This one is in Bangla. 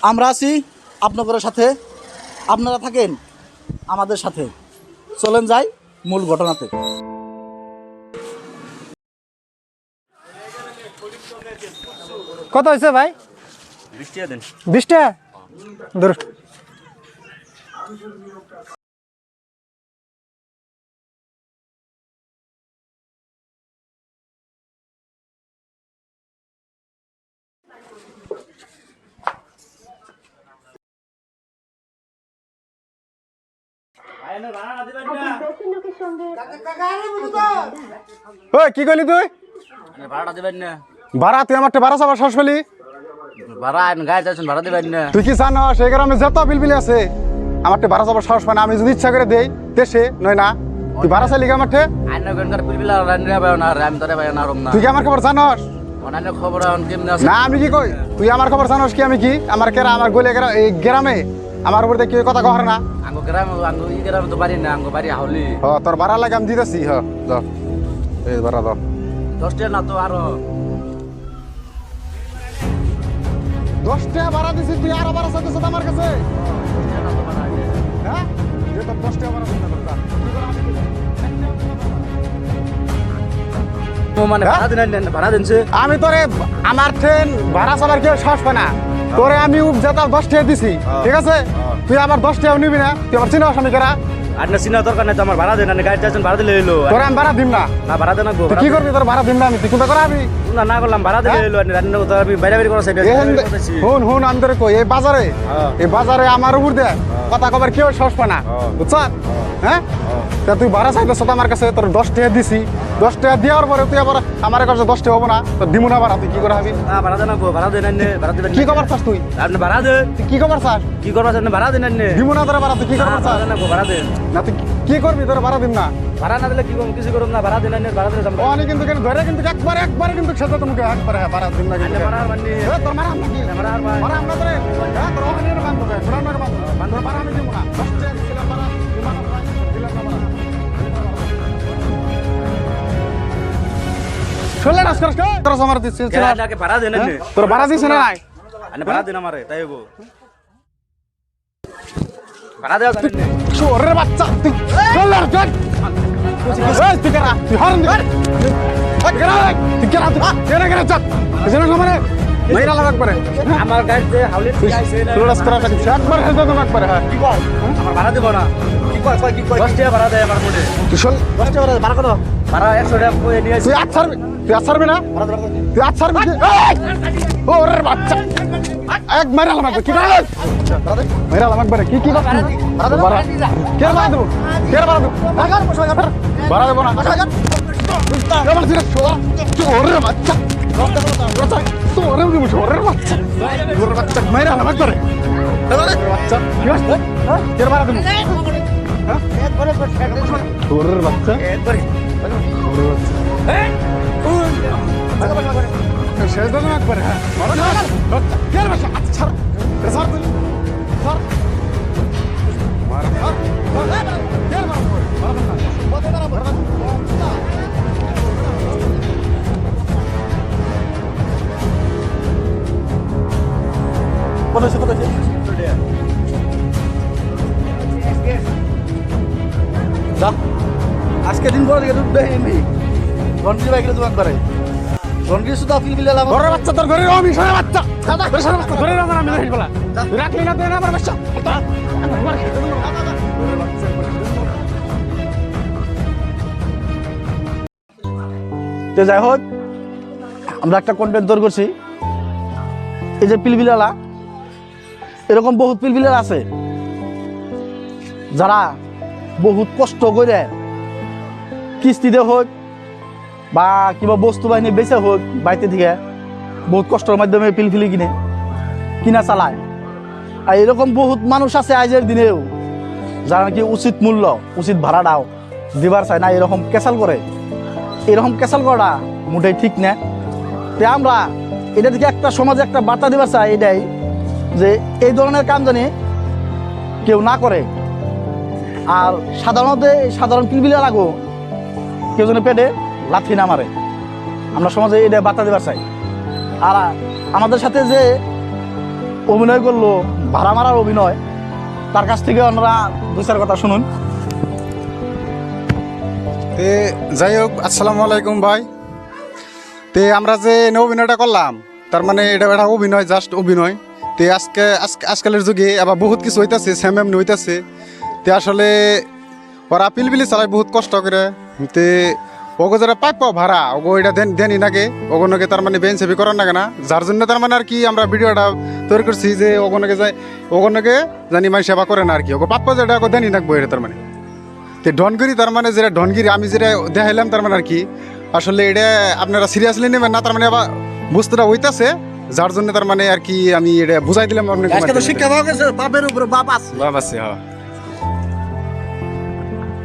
আমরা আছি আপনাদের সাথে, আপনারা থাকেন আমাদের সাথে। চলেন যাই মূল ঘটনাতে। কত হয়েছে ভাই? 20 টাকা দেন। 20 টাকা ধরুন। ওই কি কইলি তুই? ভাড়া দিবেন না? ভাড়া তুই আমার ভাড়া চাবার শ্বাস পেলি? ভাড়া গায়ে যাচ্ছেন, ভাড়া দিবেন না? তুই কি জানো সেই গ্রামে যত বিলবিলি আছে আমার ভাড়া চাবার সাহস পায় না। আমি যদি ইচ্ছা করে দেই দেশে নয় না, তুই ভাড়া চাইলি আমার আইন ওখানকার পিলপিলা রান্না পায় না, আমি তোরে পাই না, রম না। তুই কি আমার খবর জানস? অন্যান্য খবর এখন কেমন আছে? না আমি কি কই, তুই আমার খবর জানস কি? আমি কি আমার কেরা আমার গলে এই গ্রামে আমার উপর দিয়ে কথা কহর না। আঙ্গো গ্রামে আঙ্গো ই গ্রামে তো বাড়ি না, আঙ্গো বাড়ি হাউলি। হ তোর ভাড়া লাগে আমি দিতেছি। হ দাও এই ভাড়া দাও। 10 টাকা না তো আরো 10 টাকা ভাড়া দিছি, তুই আরো ভাড়া চাইতেছ আমার কাছে? হ্যাঁ যে তোর 10 টাকা ভাড়া দিন না তোর। মানে ভাড়া দিন, ভাড়া দিনছে। আমি তোরে আমার ট্রেন ভাড়া চালার কেউ সাহস পায় না। তোরে আমি উপজেতা 10 টাকা দিছি, ঠিক আছে? তুই আবার 10 টাকা নিবি না? তুই আমার চিনা আমি কেরা? আর না চিনা দরকার নাই তো, আমার ভাড়া দেন না, গাড়ি যাচ্ছেন ভাড়া দিলে এলো। তোরে আমি ভাড়া দিম না। না ভাড়া দেন না গো। তুই কি করবি? তোর ভাড়া দিম না আমি, তুই কোনটা করাবি? না না করলাম, ভাড়া দিলে এলো। আর রান্না তো আমি বাইরে বাইরে করা সাইড আছে। হুন হুন আমি তোরে কই, এই বাজারে আমার উপর দে কথা কবার কেউ সাহস পায় না, বুঝছ? হ্যাঁ তা তুই ভাড়া চাইতেছ আমার কাছে, তোর 10 টাকা দিছি। 10 টাকা দেওয়ার পরে তুই আবার আমার কাছে 10 টাকা হবো না, তোর দিমু না ভাড়া। তুই কি করে হবি? না ভাড়া দেন না গো, ভাড়া দেন না, ভাড়া দিবেন। কি খবর চাস তুই? আপনি ভাড়া দেন। তুই কি খবর চাস? কি করবা চান? ভাড়া দেন না। দিমু না তোর ভাড়া। তুই কি খবর চাস? ভাড়া দেন না গো, ভাড়া দেন না তুই কি করবি? তোর ভাড়া দিম না। ভাড়া না দিলে কি করব? কিছু করব না, ভাড়া দেন না, ভাড়া দিলে আমরা অনেক কিন্তু ধরে কিন্তু একবারে কিন্তু সাথে তোমাকে একবারে ভাড়া দিম না কিন্তু। ভাড়া মানে তোর মারা নাকি? ভাড়া আর ভাই ভাড়া আমরা তোরে তোর ওখানে বান্ধব ঘোরানোর বান্ধব ভাড়া আমি দিব না। 10 টাকা দিছিলাম ভাড়া, দিলাম না ভাড়া, দিলাম না ভাড়া। চলে না সরস তোর আমার দিছিস নাকি ভাড়া দেন না? তোর ভাড়া দিছ না? আনে ভাড়া দেন আমারে, তাই গো ভাড়া দেওয়া জানেন না। চোরের বাচ্চা তুই চল আর চল। এই তুই কেরা? তুই হরন দে। ওই কেরা? তুই কেরা? তুই কেরা চল। এজন্য সামনে মাইরা লাগাক পারে। আমার গাড়িতে হাউলি ঠিক আছে না। তোর রাস্তা কাটি একবার হেদে তোমাক পারে। হ্যাঁ কি কয়? আমার ভাড়া দেব না। কি কয়? 10 টাকা ভাড়া দেয় আমার মোটে। তুই চল। 10 টাকা ভাড়া কত? ভাড়া 100 টাকা কই নিয়ে আসি। তুই আজ ছাড়বি? তুই আজ ছাড়বি না? তুই আজ ছাড়বি? ওরে বাচ্চা এক মাইরা লাগাক কি করে? মাইরা লাগাক পারে কি কি ভাড়া কে ভাড়া দেব? কে ভাড়া দেব? ভাড়া দেব না। কেমন ছিল ওরে বাচ্চা তোরে দেব ওরে বাচ্চা ওরে বাচ্চা মাইরা লাগাক পারে বাচ্চা কি হচ্ছে? কে ভাড়া দেব? ওরে বাচ্চা শেষ দাম একবারে। হ্যাঁ কে বাচ্চা আচ্ছা ছাড় ছাড় তুই ছাড় মার কে মার আজকে দিন পর থেকে দুধ দেয়নি ঘন্টি বাইকে তোমার করে ঘন্টি শুধু আপিল বিলে লাভ। ঘরের বাচ্চা তোর ঘরের আমি সারা বাচ্চা সারা বাচ্চা ধরে না আমি দেখি বলা রাত না দেনা আমার বাচ্চা তো যাই হোক, আমরা একটা কন্টেন্ট তৈরি করছি। এই যে পিলপিলালা, এরকম বহুত পিলপিলার আছে যারা বহুত কষ্ট করে কিস্তিতে হোক বা কিংবা বস্তু বাহিনী বেচে হোক বাড়িতে থেকে বহুত কষ্টের মাধ্যমে পিলপিলি কিনা চালায়। আর এরকম বহুত মানুষ আছে আজের দিনেও যারা নাকি উচিত মূল্য উচিত ভাড়াটাও দিবার চায় না, এরকম ক্যাসাল করে। এরকম ক্যাসাল করাটা মোটেই ঠিক না। তো আমরা এটা থেকে একটা সমাজে একটা বার্তা দিবার চাই, এটাই যে এই ধরনের কাম জানি কেউ না করে। আর সাধারণত সাধারণ পিলপিলা লাগো কেউ যেন পেটে লাথি না মারে, আমরা সমাজে এটা বার্তা দেবার চাই। আর আমাদের সাথে যে অভিনয় করলো, ভাড়া মারার অভিনয়, তার কাছ থেকে ওনারা দু চার কথা শুনুন। তে যাই হোক, আসসালামু আলাইকুম ভাই। তে আমরা যে অভিনয়টা করলাম, তার মানে এটা একটা অভিনয়, জাস্ট অভিনয়। তে আজকালের যুগে আবার বহুত কিছু হইতাছে, স্যাম হইতাছে। তে আসলে ওরা পিলপিলি চালায় বহুত কষ্ট করে। তে ওগো যারা প্রাপ্য ভাড়া, ওগো এটা দেনই নাকি, ওগোনকে তার মানে বেঞ্চ হেভি করার নাগে না, যার জন্য তার মানে আর কি আমরা ভিডিওটা তৈরি করছি যে ওগোনকে জানি মানে সেবা করে না আর কি, ওগো প্রাপ্য যেটা ওগো দেনই নাকবো এটা তার মানে। তে ডনগিরি তার মানে যেটা ডনগিরি আমি যেটা দেখাইলাম তার মানে আর কি, আসলে এটা আপনারা সিরিয়াসলি নেবেন না, তার মানে আবার বুঝতেটা হইতাছে, যার জন্য তার মানে আর কি আমি এটা বুঝাই দিলাম আপনাকে। আজকে তো শিক্ষা পাওয়া গেছে, বাপের উপরে বাপ আছে। বাপ আছে, হ্যাঁ।